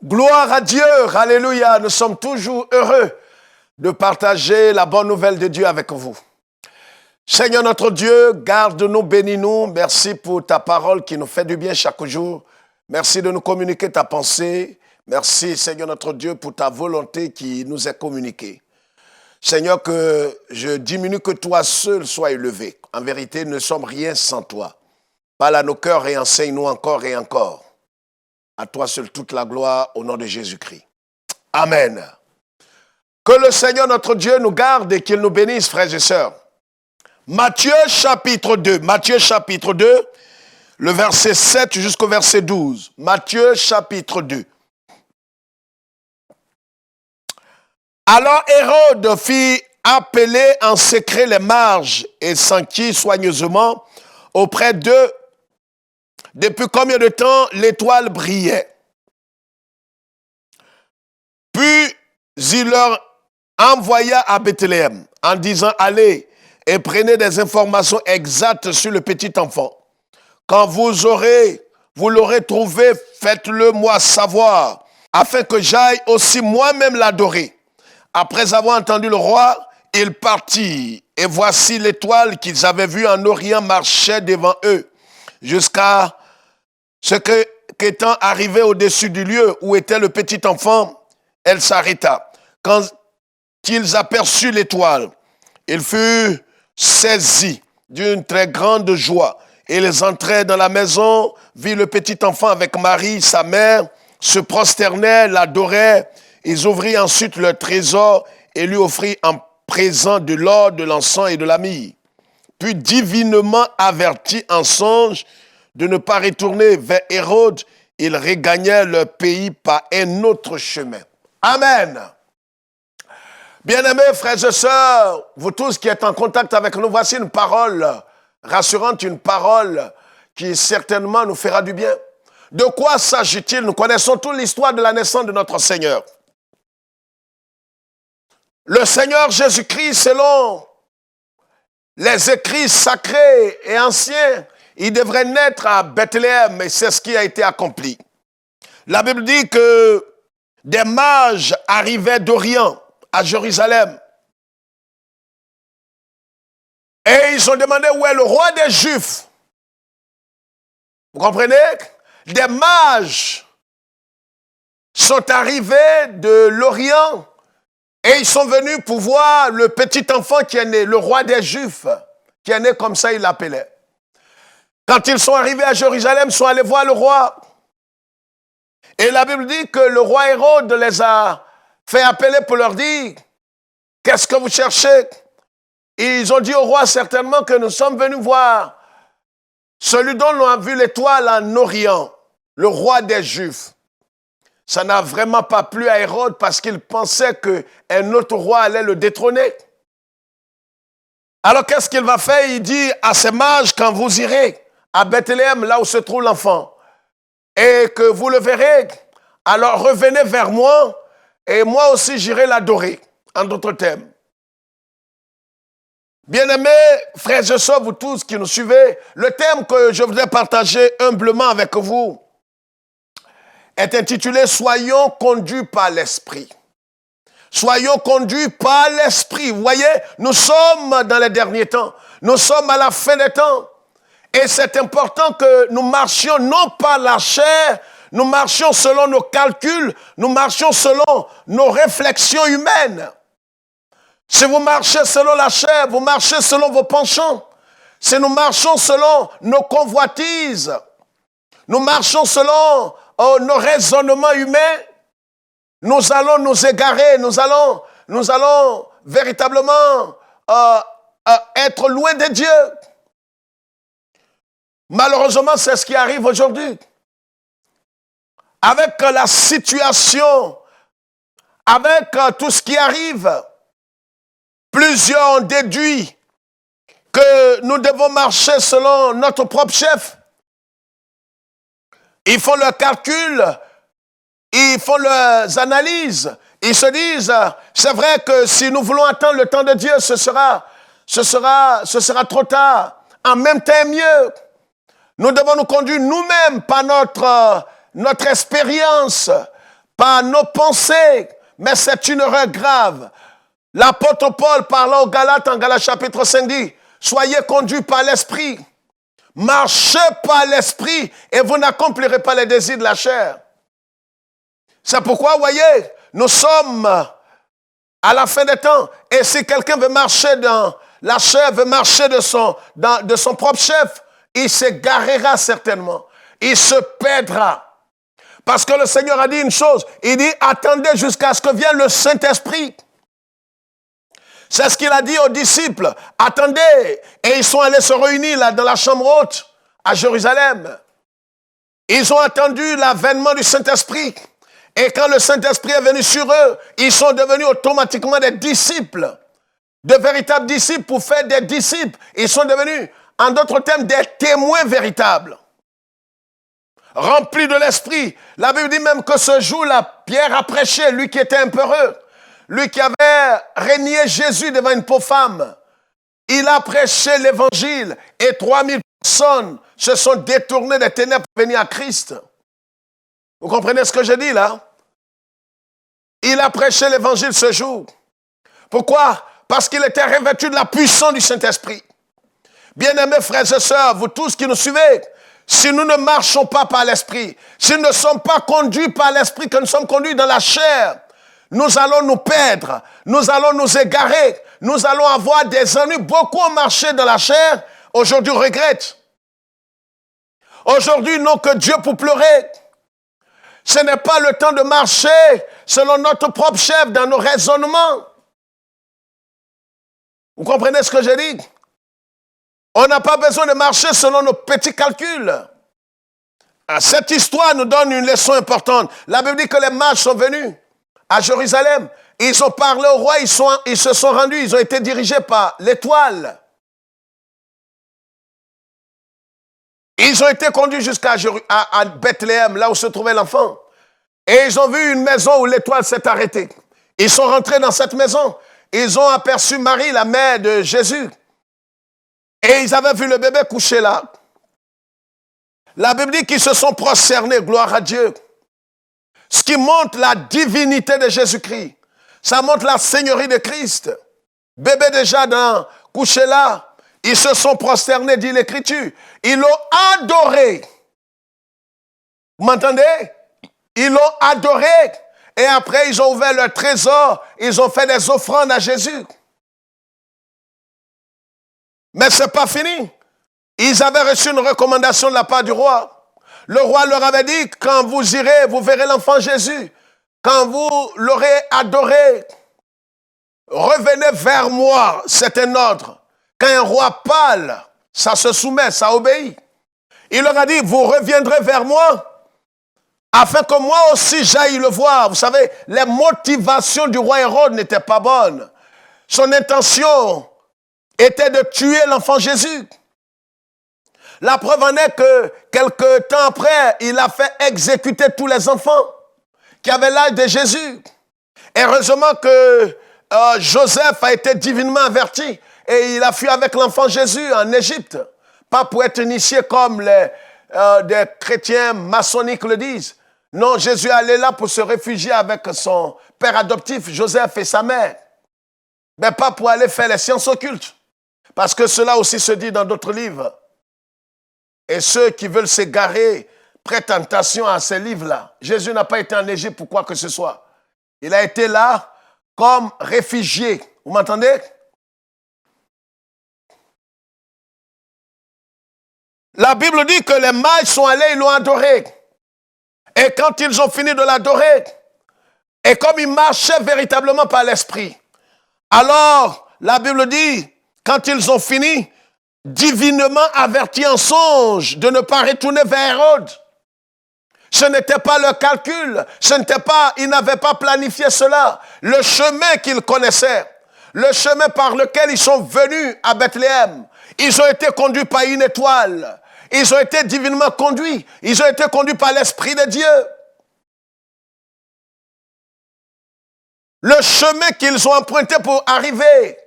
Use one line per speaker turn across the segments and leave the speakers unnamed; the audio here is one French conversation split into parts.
Gloire à Dieu, alléluia. Nous sommes toujours heureux de partager la bonne nouvelle de Dieu avec vous. Seigneur notre Dieu, garde-nous, bénis-nous. Merci pour ta parole qui nous fait du bien chaque jour. Merci de nous communiquer ta pensée. Merci, Seigneur notre Dieu, pour ta volonté qui nous est communiquée. Seigneur, que je diminue, que toi seul sois élevé. En vérité, nous ne sommes rien sans toi. Parle à nos cœurs et enseigne-nous encore et encore. À toi seul toute la gloire au nom de Jésus-Christ. Amen. Que le Seigneur notre Dieu nous garde et qu'il nous bénisse, frères et sœurs. Matthieu chapitre 2. Matthieu chapitre 2, le verset 7 jusqu'au verset 12. Matthieu chapitre 2. Alors Hérode fit appeler en secret les mages et s'enquit soigneusement auprès d'eux depuis combien de temps l'étoile brillait. Puis il leur envoya à Bethléem en disant « Allez et prenez des informations exactes sur le petit enfant. Quand vous l'aurez trouvé, faites-le moi savoir, afin que j'aille aussi moi-même l'adorer. » Après avoir entendu le roi, il partit, et voici l'étoile qu'ils avaient vue en Orient marchait devant eux, jusqu'à ce qu'étant arrivé au-dessus du lieu où était le petit enfant, elle s'arrêta. Quand ils aperçurent l'étoile, ils furent saisis d'une très grande joie. Ils entrèrent dans la maison, virent le petit enfant avec Marie, sa mère, se prosternaient, l'adoraient. Ils ouvrirent ensuite leur trésor et lui offrirent en présent de l'or, de l'encens et de la myrrhe. Puis divinement avertis en songe de ne pas retourner vers Hérode, ils regagnèrent leur pays par un autre chemin. Amen. Bien-aimés frères et sœurs, vous tous qui êtes en contact avec nous, voici une parole rassurante, une parole qui certainement nous fera du bien. De quoi s'agit-il? Nous connaissons toute l'histoire de la naissance de notre Seigneur. Le Seigneur Jésus-Christ, selon les écrits sacrés et anciens, il devrait naître à Bethléem, et c'est ce qui a été accompli. La Bible dit que des mages arrivaient d'Orient à Jérusalem. Et ils ont demandé où est le roi des Juifs. Vous comprenez? Des mages sont arrivés de l'Orient et ils sont venus pour voir le petit enfant qui est né, le roi des Juifs, qui est né comme ça, il l'appelait. Quand ils sont arrivés à Jérusalem, ils sont allés voir le roi. Et la Bible dit que le roi Hérode les a fait appeler pour leur dire « Qu'est-ce que vous cherchez ?» Ils ont dit au roi certainement que nous sommes venus voir celui dont on a vu l'étoile en Orient, le roi des Juifs. Ça n'a vraiment pas plu à Hérode parce qu'il pensait qu'un autre roi allait le détrôner. Alors qu'est-ce qu'il va faire? Il dit à ses mages, quand vous irez à Bethléem, là où se trouve l'enfant, et que vous le verrez, alors revenez vers moi, et moi aussi j'irai l'adorer, en d'autres termes. Bien-aimés, frères et sœurs, vous tous qui nous suivez, le thème que je voudrais partager humblement avec vous est intitulé « Soyons conduits par l'Esprit ». Soyons conduits par l'Esprit. Vous voyez, nous sommes dans les derniers temps. Nous sommes à la fin des temps. Et c'est important que nous marchions non pas la chair, nous marchions selon nos calculs, nous marchions selon nos réflexions humaines. Si vous marchez selon la chair, vous marchez selon vos penchants. Si nous marchons selon nos convoitises, nous marchons selon nos raisonnements humains, nous allons nous égarer, nous allons véritablement être loin de Dieu. Malheureusement, c'est ce qui arrive aujourd'hui. Avec la situation, avec tout ce qui arrive, plusieurs ont déduit que nous devons marcher selon notre propre chef. Ils font leurs calculs, ils font leurs analyses. Ils se disent, c'est vrai que si nous voulons attendre le temps de Dieu, ce sera trop tard. En même temps, mieux. Nous devons nous conduire nous-mêmes par notre expérience, par nos pensées, mais c'est une erreur grave. L'apôtre Paul, parlant aux Galates, en Galates chapitre 5, dit, soyez conduits par l'esprit, marchez par l'esprit, et vous n'accomplirez pas les désirs de la chair. C'est pourquoi, vous voyez, nous sommes à la fin des temps, et si quelqu'un veut marcher dans la chair, veut marcher de son propre chef, il s'égarera certainement, il se perdra. Parce que le Seigneur a dit une chose, il dit, attendez jusqu'à ce que vienne le Saint-Esprit. C'est ce qu'il a dit aux disciples. Attendez. Et ils sont allés se réunir là dans la chambre haute à Jérusalem. Ils ont attendu l'avènement du Saint-Esprit. Et quand le Saint-Esprit est venu sur eux, ils sont devenus automatiquement des disciples. De véritables disciples pour faire des disciples. Ils sont devenus, en d'autres termes, des témoins véritables. Remplis de l'Esprit. La Bible dit même que ce jour-là, Pierre a prêché, lui qui était un peureux. Lui qui avait régné Jésus devant une pauvre femme, il a prêché l'évangile et 3000 personnes se sont détournées des ténèbres pour venir à Christ. Vous comprenez ce que je dis là? Il a prêché l'évangile ce jour. Pourquoi? Parce qu'il était revêtu de la puissance du Saint-Esprit. Bien-aimés frères et sœurs, vous tous qui nous suivez, si nous ne marchons pas par l'Esprit, si nous ne sommes pas conduits par l'Esprit, que nous sommes conduits dans la chair, nous allons nous perdre, nous allons nous égarer, nous allons avoir des ennuis. Beaucoup ont marché dans la chair, aujourd'hui regrettent. Aujourd'hui, n'ont que Dieu pour pleurer. Ce n'est pas le temps de marcher selon notre propre chef dans nos raisonnements. Vous comprenez ce que je dis? On n'a pas besoin de marcher selon nos petits calculs. Cette histoire nous donne une leçon importante. La Bible dit que les mages sont venus à Jérusalem. Ils ont parlé au roi, ils se sont rendus, ils ont été dirigés par l'étoile. Ils ont été conduits jusqu'à Bethléem, là où se trouvait l'enfant. Et ils ont vu une maison où l'étoile s'est arrêtée. Ils sont rentrés dans cette maison. Ils ont aperçu Marie, la mère de Jésus. Et ils avaient vu le bébé couché là. La Bible dit qu'ils se sont prosternés, gloire à Dieu. Ce qui montre la divinité de Jésus-Christ. Ça montre la seigneurie de Christ. Bébé déjà couché là. Ils se sont prosternés, dit l'Écriture. Ils l'ont adoré. Vous m'entendez? Ils l'ont adoré. Et après, ils ont ouvert leur trésor. Ils ont fait des offrandes à Jésus. Mais ce n'est pas fini. Ils avaient reçu une recommandation de la part du roi. Le roi leur avait dit, quand vous irez, vous verrez l'enfant Jésus. Quand vous l'aurez adoré, revenez vers moi. C'est un ordre. Quand un roi parle, ça se soumet, ça obéit. Il leur a dit, vous reviendrez vers moi, afin que moi aussi j'aille le voir. Vous savez, les motivations du roi Hérode n'étaient pas bonnes. Son intention était de tuer l'enfant Jésus. La preuve en est que, quelque temps après, il a fait exécuter tous les enfants qui avaient l'âge de Jésus. Et heureusement que Joseph a été divinement averti et il a fui avec l'enfant Jésus en Égypte. Pas pour être initié comme des chrétiens maçonniques le disent. Non, Jésus allait là pour se réfugier avec son père adoptif, Joseph et sa mère. Mais pas pour aller faire les sciences occultes. Parce que cela aussi se dit dans d'autres livres. Et ceux qui veulent s'égarer prêtent attention à ces livres-là. Jésus n'a pas été en Égypte pour quoi que ce soit. Il a été là comme réfugié. Vous m'entendez? La Bible dit que les mages sont allés, ils l'ont adoré. Et quand ils ont fini de l'adorer, et comme ils marchaient véritablement par l'Esprit, alors la Bible dit, quand ils ont fini, divinement avertis en songe de ne pas retourner vers Hérode. Ce n'était pas leur calcul, ils n'avaient pas planifié cela. Le chemin qu'ils connaissaient, le chemin par lequel ils sont venus à Bethléem, ils ont été conduits par une étoile. Ils ont été divinement conduits. Ils ont été conduits par l'Esprit de Dieu. Le chemin qu'ils ont emprunté pour arriver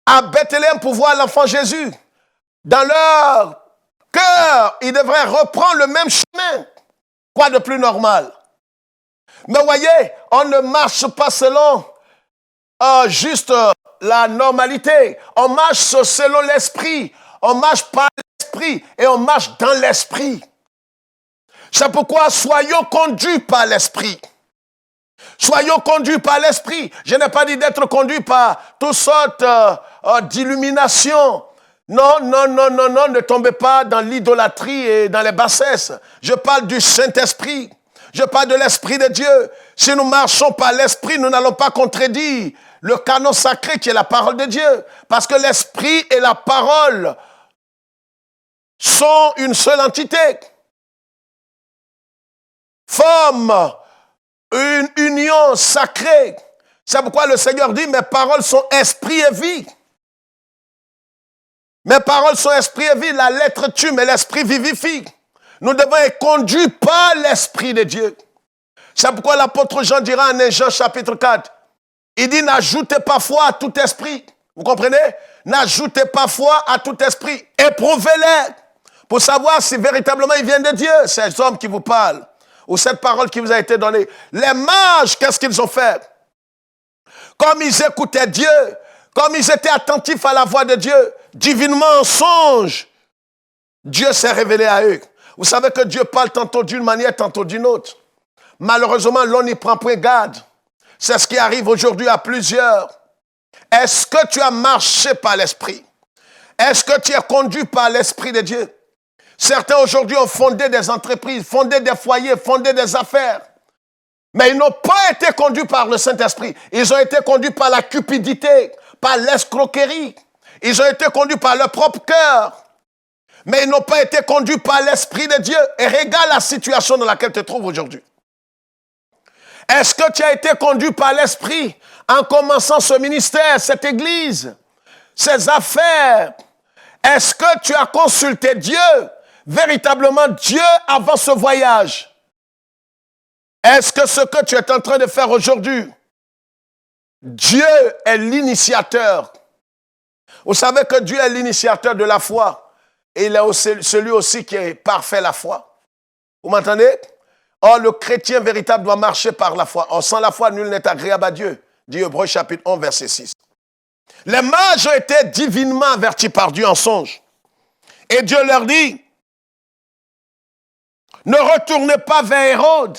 à Bethléem pour voir l'enfant Jésus, dans leur cœur, ils devraient reprendre le même chemin. Quoi de plus normal? Mais voyez, on ne marche pas selon juste la normalité. On marche selon l'esprit. On marche par l'esprit et on marche dans l'esprit. C'est pourquoi soyons conduits par l'esprit. Soyons conduits par l'esprit. Je n'ai pas dit d'être conduits par toutes sortes d'illuminations. Non, non, non, non, non, ne tombez pas dans l'idolâtrie et dans les bassesses. Je parle du Saint-Esprit. Je parle de l'Esprit de Dieu. Si nous marchons par l'Esprit, nous n'allons pas contredire le canon sacré qui est la parole de Dieu. Parce que l'Esprit et la parole sont une seule entité. Forment une union sacrée. C'est pourquoi le Seigneur dit, mes paroles sont esprit et vie. Mes paroles sont esprit et vie. La lettre tue, mais l'esprit vivifie. Nous devons être conduits par l'Esprit de Dieu. C'est pourquoi l'apôtre Jean dira en Jean chapitre 4, il dit, n'ajoutez pas foi à tout esprit. Vous comprenez? N'ajoutez pas foi à tout esprit. Éprouvez-les pour savoir si véritablement ils viennent de Dieu, ces hommes qui vous parlent, ou cette parole qui vous a été donnée. Les mages, qu'est-ce qu'ils ont fait? Comme ils écoutaient Dieu, comme ils étaient attentifs à la voix de Dieu, divinement en songe, Dieu s'est révélé à eux. Vous savez que Dieu parle tantôt d'une manière, tantôt d'une autre. Malheureusement, l'on n'y prend point garde. C'est ce qui arrive aujourd'hui à plusieurs. Est-ce que tu as marché par l'Esprit? Est-ce que tu es conduit par l'Esprit de Dieu? Certains aujourd'hui ont fondé des entreprises, fondé des foyers, fondé des affaires. Mais ils n'ont pas été conduits par le Saint-Esprit. Ils ont été conduits par la cupidité, par l'escroquerie. Ils ont été conduits par leur propre cœur. Mais ils n'ont pas été conduits par l'Esprit de Dieu. Et regarde la situation dans laquelle tu te trouves aujourd'hui. Est-ce que tu as été conduit par l'Esprit en commençant ce ministère, cette église, ces affaires? Est-ce que tu as consulté Dieu, véritablement Dieu, avant ce voyage? Est-ce que ce que tu es en train de faire aujourd'hui, Dieu est l'initiateur? Vous savez que Dieu est l'initiateur de la foi. Et il est aussi, celui aussi qui est parfait la foi. Vous m'entendez? Or, le chrétien véritable doit marcher par la foi. Or, sans la foi, nul n'est agréable à Dieu. Dit Hébreux chapitre 11, verset 6. Les mages ont été divinement avertis par Dieu en songe. Et Dieu leur dit, ne retournez pas vers Hérode.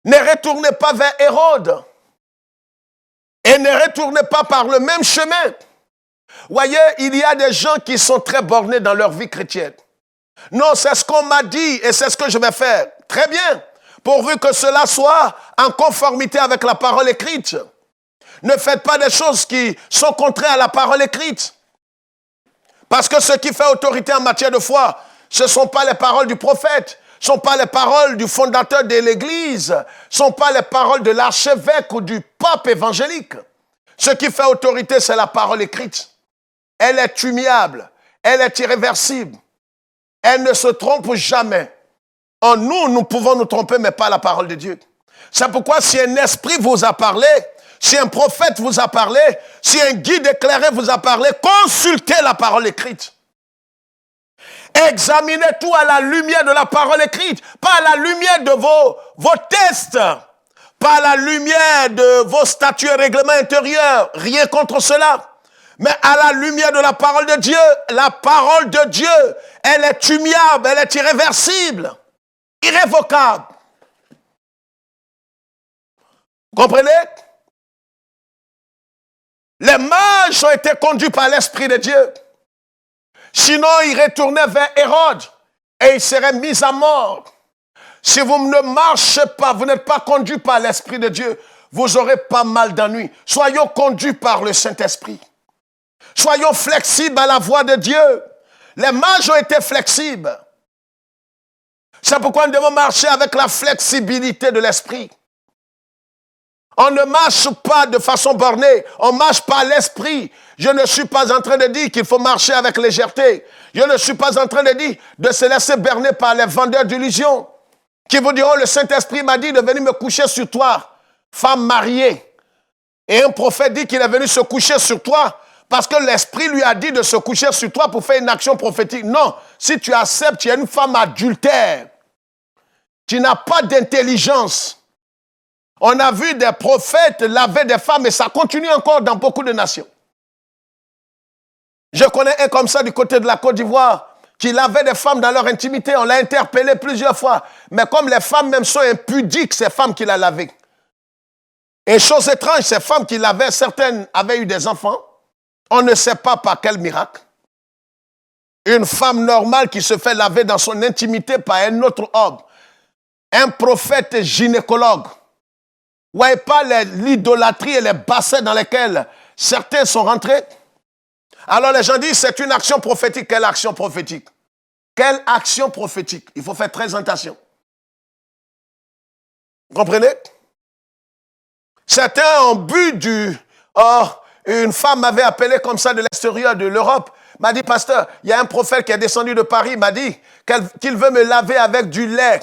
Ne retournez pas vers Hérode. Et ne retournez pas par le même chemin. Voyez, il y a des gens qui sont très bornés dans leur vie chrétienne. Non, c'est ce qu'on m'a dit et c'est ce que je vais faire. Très bien, pourvu que cela soit en conformité avec la parole écrite. Ne faites pas des choses qui sont contraires à la parole écrite. Parce que ce qui fait autorité en matière de foi, ce ne sont pas les paroles du prophète, ce ne sont pas les paroles du fondateur de l'Église, ce ne sont pas les paroles de l'archevêque ou du pape évangélique. Ce qui fait autorité, c'est la parole écrite. Elle est immuable, elle est irréversible. Elle ne se trompe jamais. En nous, nous pouvons nous tromper, mais pas la parole de Dieu. C'est pourquoi si un esprit vous a parlé, si un prophète vous a parlé, si un guide éclairé vous a parlé, consultez la parole écrite. Examinez tout à la lumière de la parole écrite, pas à la lumière de vos tests, pas à la lumière de vos statuts et règlements intérieurs, rien contre cela. Mais à la lumière de la parole de Dieu, la parole de Dieu, elle est immuable, elle est irréversible, irrévocable. Vous comprenez? Les mages ont été conduits par l'Esprit de Dieu. Sinon, ils retournaient vers Hérode et ils seraient mis à mort. Si vous ne marchez pas, vous n'êtes pas conduits par l'Esprit de Dieu, vous aurez pas mal d'ennuis. Soyons conduits par le Saint-Esprit. Soyons flexibles à la voix de Dieu. Les mages ont été flexibles. C'est pourquoi nous devons marcher avec la flexibilité de l'esprit. On ne marche pas de façon bornée, on marche par l'esprit. Je ne suis pas en train de dire qu'il faut marcher avec légèreté. Je ne suis pas en train de dire de se laisser berner par les vendeurs d'illusions qui vous diront, le Saint-Esprit m'a dit de venir me coucher sur toi, femme mariée. Et un prophète dit qu'il est venu se coucher sur toi parce que l'Esprit lui a dit de se coucher sur toi pour faire une action prophétique. Non, si tu acceptes, tu es une femme adultère. Tu n'as pas d'intelligence. On a vu des prophètes laver des femmes et ça continue encore dans beaucoup de nations. Je connais un comme ça du côté de la Côte d'Ivoire qui lavait des femmes dans leur intimité. On l'a interpellé plusieurs fois. Mais comme les femmes même sont impudiques, ces femmes qui l'a lavé. Et chose étrange, ces femmes qui lavaient, certaines avaient eu des enfants. On ne sait pas par quel miracle. Une femme normale qui se fait laver dans son intimité par un autre homme. Un prophète gynécologue. Vous voyez pas l'idolâtrie et les bassins dans lesquels certains sont rentrés? Alors les gens disent, c'est une action prophétique. Quelle action prophétique? Quelle action prophétique? Il faut faire très attention. Vous comprenez? Certains ont bu du... Oh, une femme m'avait appelé comme ça de l'extérieur de l'Europe. M'a dit, pasteur, il y a un prophète qui est descendu de Paris, m'a dit qu'il veut me laver avec du lait.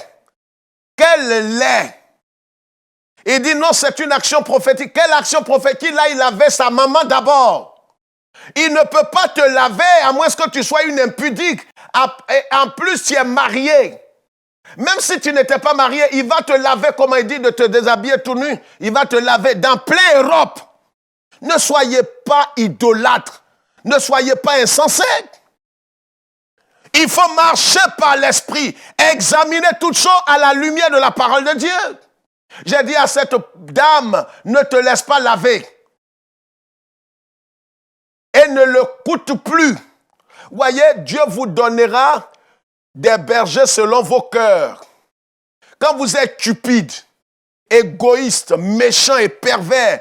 Quel lait? Il dit, non, c'est une action prophétique. Quelle action prophétique? Là, il lavait sa maman d'abord. Il ne peut pas te laver à moins que tu sois une impudique. En plus, tu es marié. Même si tu n'étais pas marié, il va te laver, comme il dit, de te déshabiller tout nu. Il va te laver dans plein Europe. Ne soyez pas idolâtres. Ne soyez pas insensés. Il faut marcher par l'esprit. Examiner toutes choses à la lumière de la parole de Dieu. J'ai dit à cette dame, ne te laisse pas laver. Et ne le coûte plus. Voyez, Dieu vous donnera des bergers selon vos cœurs. Quand vous êtes cupide, égoïste, méchant et pervers,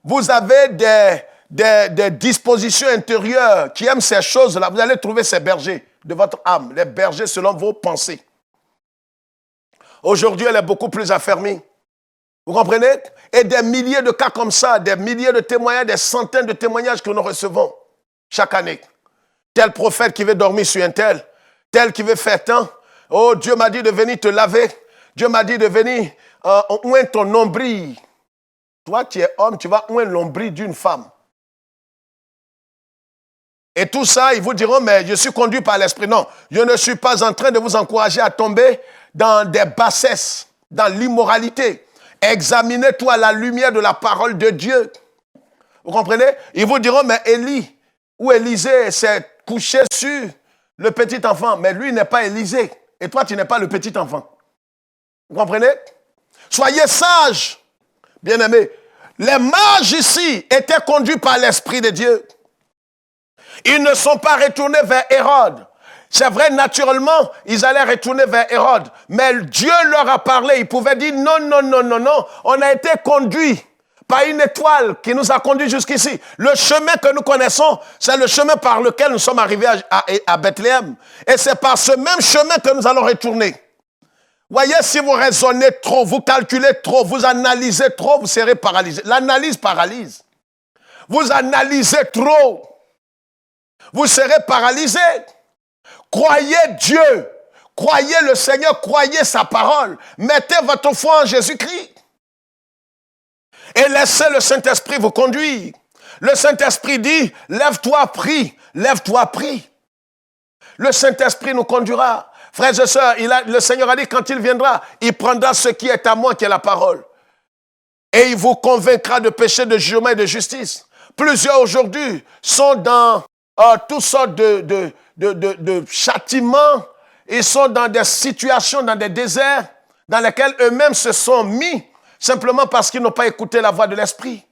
vous avez des dispositions intérieures qui aiment ces choses-là. Vous allez trouver ces bergers de votre âme, les bergers selon vos pensées. Aujourd'hui, elle est beaucoup plus affermie. Vous comprenez? Et des milliers de cas comme ça, des milliers de témoignages, des centaines de témoignages que nous recevons chaque année. Tel prophète qui veut dormir sur un tel qui veut faire tant. Oh, Dieu m'a dit de venir te laver. Dieu m'a dit de venir oindre ton nombril. Toi, tu es homme, tu vas oindre le nombril d'une femme. Et tout ça, ils vous diront, mais je suis conduit par l'esprit. Non, je ne suis pas en train de vous encourager à tomber dans des bassesses, dans l'immoralité. Examinez-toi à la lumière de la parole de Dieu. Vous comprenez? Ils vous diront, mais Élie ou Élisée s'est couché sur le petit enfant. Mais lui n'est pas Élisée. Et toi, tu n'es pas le petit enfant. Vous comprenez? Soyez sages, bien-aimés. Les mages ici étaient conduits par l'Esprit de Dieu. Ils ne sont pas retournés vers Hérode. C'est vrai, naturellement, ils allaient retourner vers Hérode. Mais Dieu leur a parlé. Il pouvait dire non, non, non, non, non. On a été conduits par une étoile qui nous a conduits jusqu'ici. Le chemin que nous connaissons, c'est le chemin par lequel nous sommes arrivés à Bethléem. Et c'est par ce même chemin que nous allons retourner. Voyez, si vous raisonnez trop, vous calculez trop, vous analysez trop, vous serez paralysé. L'analyse paralyse. Vous analysez trop, vous serez paralysé. Croyez Dieu, croyez le Seigneur, croyez sa parole. Mettez votre foi en Jésus-Christ. Et laissez le Saint-Esprit vous conduire. Le Saint-Esprit dit, lève-toi, prie, lève-toi, prie. Le Saint-Esprit nous conduira. Frères et sœurs, le Seigneur a dit, quand il viendra, il prendra ce qui est à moi, qui est la parole. Et il vous convaincra de péché, de jugement et de justice. Plusieurs aujourd'hui sont dans toutes sortes de châtiments. Ils sont dans des situations, dans des déserts, dans lesquels eux-mêmes se sont mis, simplement parce qu'ils n'ont pas écouté la voix de l'Esprit.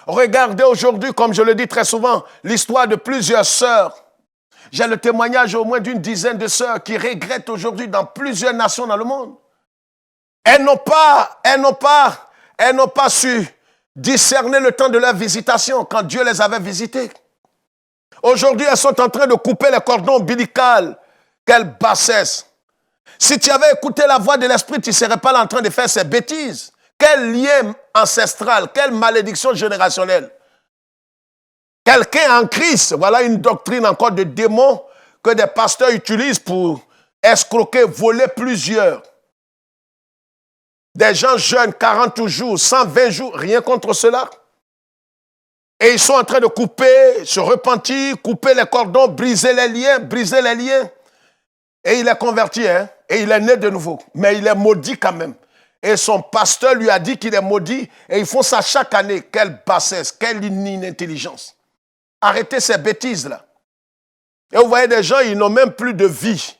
Regardez aujourd'hui, comme je le dis très souvent, l'histoire de plusieurs sœurs. J'ai le témoignage au moins d'une dizaine de sœurs qui regrettent aujourd'hui dans plusieurs nations dans le monde. Elles n'ont pas su discerner le temps de leur visitation quand Dieu les avait visitées. Aujourd'hui, elles sont en train de couper les cordons ombilicaux. Quelle bassesse! Si tu avais écouté la voix de l'Esprit, tu ne serais pas là en train de faire ces bêtises. Quel lien ancestral, quelle malédiction générationnelle. Quelqu'un en Christ, voilà une doctrine encore de démons que des pasteurs utilisent pour escroquer, voler plusieurs. Des gens jeunes, 40 jours, 120 jours, rien contre cela. Et ils sont en train de couper, se repentir, couper les cordons, briser les liens. Et il est converti, hein. et il est né de nouveau. Mais il est maudit quand même. Et son pasteur lui a dit qu'il est maudit. Et ils font ça chaque année. Quelle bassesse, quelle inintelligence. Arrêtez ces bêtises-là. Et vous voyez des gens, ils n'ont même plus de vie.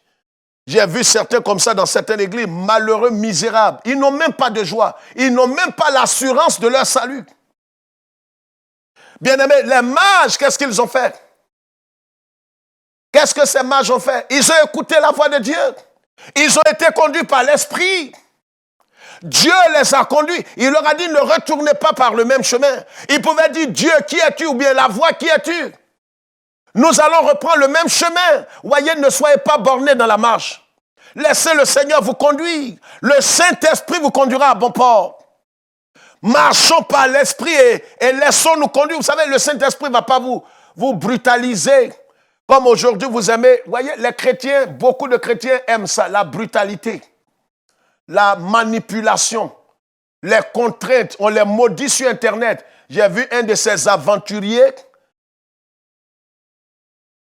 J'ai vu certains comme ça dans certaines églises, malheureux, misérables. Ils n'ont même pas de joie. Ils n'ont même pas l'assurance de leur salut. Bien-aimés, les mages, qu'est-ce qu'ils ont fait? Qu'est-ce que ces mages ont fait? Ils ont écouté la voix de Dieu. Ils ont été conduits par l'Esprit. Dieu les a conduits. Il leur a dit, ne retournez pas par le même chemin. Ils pouvaient dire, Dieu, qui es-tu? Ou bien la voix, qui es-tu? Nous allons reprendre le même chemin. Voyez, ne soyez pas bornés dans la marche. Laissez le Seigneur vous conduire. Le Saint-Esprit vous conduira à bon port. Marchons par l'Esprit et laissons-nous conduire. Vous savez, le Saint-Esprit ne va pas vous brutaliser. Comme aujourd'hui, vous aimez, vous voyez, les chrétiens, beaucoup de chrétiens aiment ça, la brutalité, la manipulation, les contraintes. On les maudit sur Internet. J'ai vu un de ces aventuriers,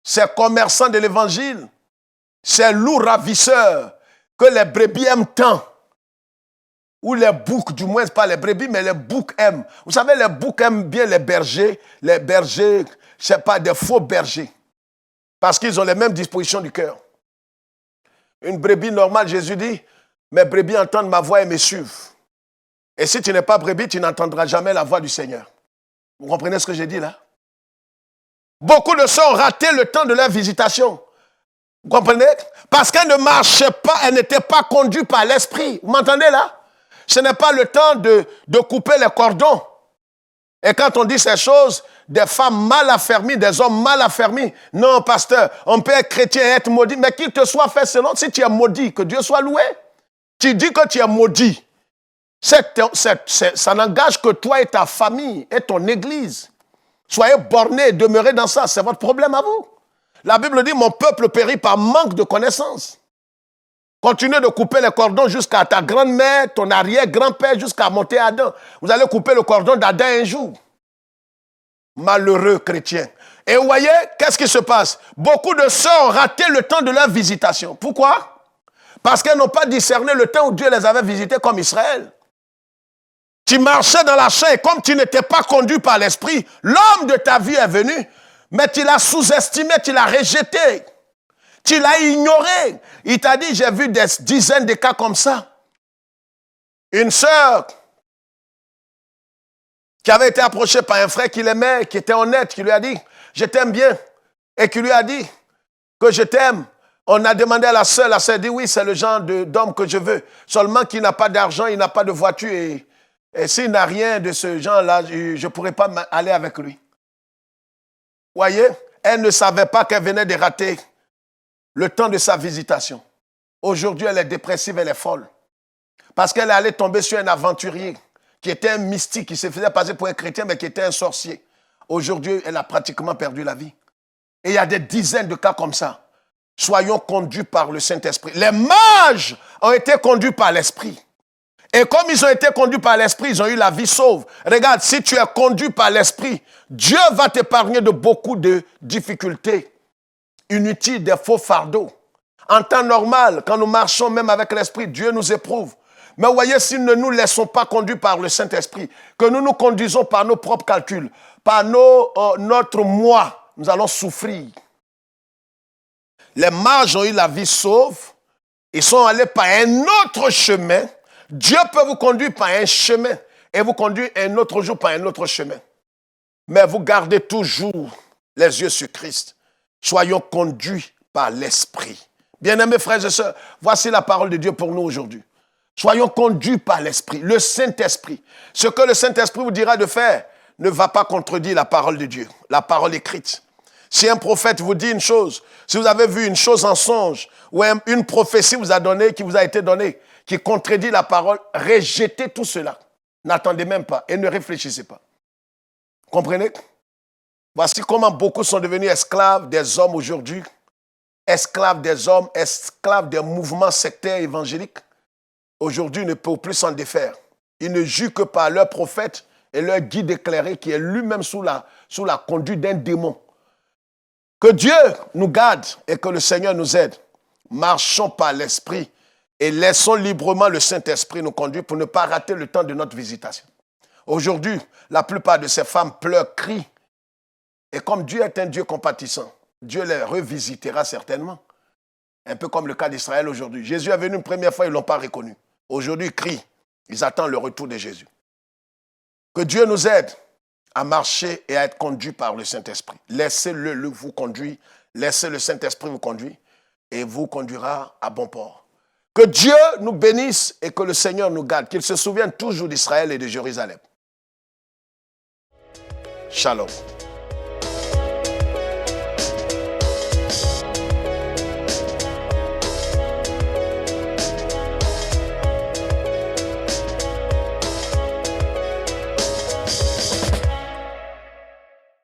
ces commerçants de l'évangile, ces loups ravisseurs que les brebis aiment tant. Ou les boucs, du moins, pas les brebis, mais les boucs aiment. Vous savez, les boucs aiment bien les bergers, je ne sais pas, des faux bergers. Parce qu'ils ont les mêmes dispositions du cœur. Une brebis normale, Jésus dit, mes brebis entendent ma voix et me suivent. Et si tu n'es pas brebis, tu n'entendras jamais la voix du Seigneur. Vous comprenez ce que j'ai dit là? Beaucoup de ceux ont raté le temps de leur visitation. Vous comprenez? Parce qu'elles ne marchaient pas, elles n'étaient pas conduites par l'Esprit. Vous m'entendez là? Ce n'est pas le temps de couper les cordons. Et quand on dit ces choses, des femmes mal affermies, des hommes mal affermis. Non, pasteur, on peut être chrétien et être maudit, mais qu'il te soit fait selon. Si tu es maudit, que Dieu soit loué. Tu dis que tu es maudit. Ça n'engage que toi et ta famille et ton église. Soyez bornés et demeurez dans ça. C'est votre problème à vous. La Bible dit, mon peuple périt par manque de connaissance. Continuez de couper les cordons jusqu'à ta grand-mère, ton arrière-grand-père, jusqu'à monter à Adam. Vous allez couper le cordon d'Adam un jour. Malheureux chrétiens. Et vous voyez, qu'est-ce qui se passe? Beaucoup de sœurs ont raté le temps de leur visitation. Pourquoi? Parce qu'elles n'ont pas discerné le temps où Dieu les avait visités comme Israël. Tu marchais dans la chair et comme tu n'étais pas conduit par l'Esprit, l'homme de ta vie est venu, mais tu l'as sous-estimé, tu l'as rejeté. Tu l'as ignoré. Il t'a dit, j'ai vu des dizaines de cas comme ça. Une sœur qui avait été approchée par un frère qu'il aimait, qui était honnête, qui lui a dit, je t'aime bien. Et qui lui a dit que je t'aime. On a demandé à la sœur dit, oui, c'est le genre d'homme que je veux. Seulement qu'il n'a pas d'argent, il n'a pas de voiture. Et s'il n'a rien de ce genre-là, je ne pourrais pas aller avec lui. Voyez, elle ne savait pas qu'elle venait de rater le temps de sa visitation. Aujourd'hui, elle est dépressive, elle est folle. Parce qu'elle est allée tomber sur un aventurier qui était un mystique, qui se faisait passer pour un chrétien, mais qui était un sorcier. Aujourd'hui, elle a pratiquement perdu la vie. Et il y a des dizaines de cas comme ça. Soyons conduits par le Saint-Esprit. Les mages ont été conduits par l'Esprit. Et comme ils ont été conduits par l'Esprit, ils ont eu la vie sauve. Regarde, si tu es conduit par l'Esprit, Dieu va t'épargner de beaucoup de difficultés inutiles, des faux fardeaux. En temps normal, quand nous marchons même avec l'Esprit, Dieu nous éprouve. Mais vous voyez, si nous ne nous laissons pas conduire par le Saint-Esprit, que nous nous conduisons par nos propres calculs, par notre moi, nous allons souffrir. Les mages ont eu la vie sauve. Ils sont allés par un autre chemin. Dieu peut vous conduire par un chemin et vous conduire un autre jour par un autre chemin. Mais vous gardez toujours les yeux sur Christ. Soyons conduits par l'Esprit. Bien-aimés frères et sœurs, voici la parole de Dieu pour nous aujourd'hui. Soyons conduits par l'Esprit, le Saint-Esprit. Ce que le Saint-Esprit vous dira de faire ne va pas contredire la parole de Dieu, la parole écrite. Si un prophète vous dit une chose, si vous avez vu une chose en songe, ou une prophétie vous a donné, qui vous a été donnée, qui contredit la parole, rejetez tout cela. N'attendez même pas et ne réfléchissez pas. Comprenez? Voici comment beaucoup sont devenus esclaves des hommes aujourd'hui, esclaves des hommes, esclaves des mouvements sectaires évangéliques. Aujourd'hui, ils ne peuvent plus s'en défaire. Ils ne jugent que par leur prophète et leur guide éclairé qui est lui-même sous la conduite d'un démon. Que Dieu nous garde et que le Seigneur nous aide. Marchons par l'Esprit et laissons librement le Saint-Esprit nous conduire pour ne pas rater le temps de notre visitation. Aujourd'hui, la plupart de ces femmes pleurent, crient. Et comme Dieu est un Dieu compatissant, Dieu les revisitera certainement. Un peu comme le cas d'Israël aujourd'hui. Jésus est venu une première fois, ils ne l'ont pas reconnu. Aujourd'hui, ils crient. Ils attendent le retour de Jésus. Que Dieu nous aide à marcher et à être conduits par le Saint-Esprit. Laissez-le vous conduire. Laissez le Saint-Esprit vous conduire et vous conduira à bon port. Que Dieu nous bénisse et que le Seigneur nous garde. Qu'il se souvienne toujours d'Israël et de Jérusalem. Shalom.